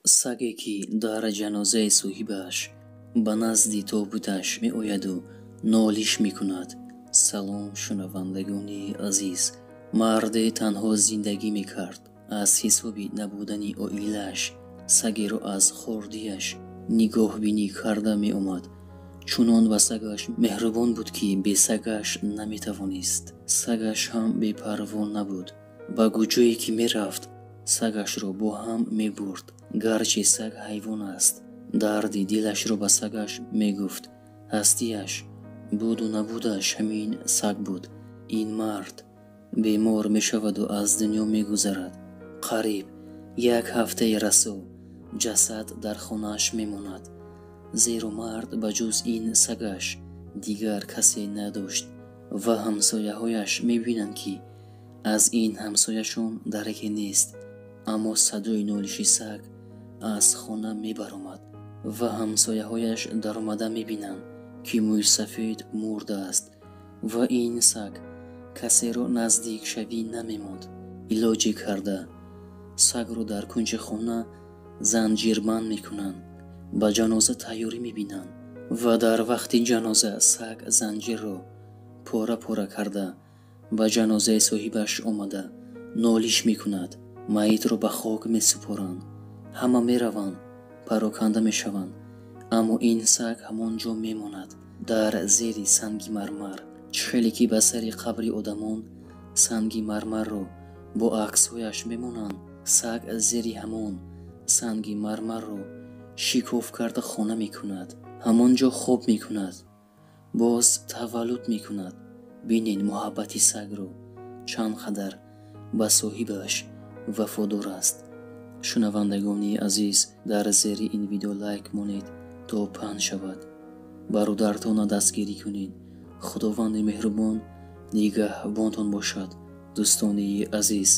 саге ки дар ҷанозаи соҳибаш ба назди тобуташ меояду нолиш мекунад. салом шунавандагони азиз. марде танҳо зиндагӣ мекард. аз ҳисоби набудани оилааш сагеро аз хурдиаш нигоҳбинӣ карда меомад. чунон ба сагаш меҳрубон буд ки бе сагаш наметавонист. сагаш ҳам бепарво набуд. ба куҷое ки мерафт сагашро бо ҳам мебурд. гарчи саг ҳайвон аст, дарди дилашро ба сагаш мегуфт. ҳастияш буду набудаш ҳамин саг буд. ин мард бемор мешаваду аз дунё мегузарад. қариб як ҳафтаи расо ҷасад дар хонааш мемонад, зеро мард ба ҷуз ин сагаш дигар касе надошт ва ҳамсояҳояш мебинанд ки аз ин ҳамсояшон дараке нест. аммо садои нолиши саг аз хона мебаромад ва ҳамсояҳояш даромада мебинанд ки мӯйсафед мурдааст ва ин саг касеро наздик шавӣ намемонд. илоҷе карда сагро дар кунҷи хона занҷирбанд мекунанд. ба ҷаноза тайёрӣ мебинанд ва дар вақти ҷаноза саг занҷирро пора пора карда ба ҷанозаи соҳибаш омада нолиш мекунад. маитро ба хок месупоранд. ҳама мераванд, пароканда мешаванд, аммо ин саг ҳамон ҷо мемонад, дар зери санги мармар. хеле ки ба сари қабри одамон санги мармарро бо аксҳояш мемонанд, саг зери ҳамон санги мармарро шикоф карда хона мекунад. ҳамон ҷо хоб мекунад, боз таваллуд мекунад. бинед муҳаббати сагро чанд қадар ба соҳибаш вафодор аст. шунавандагони азиз, дар зери ин видео лайк монед то паҳн шавад. бародаратонро дастгирӣ кунед. худованди меҳрубон нигаҳбонтон бошад. дӯстони азиз.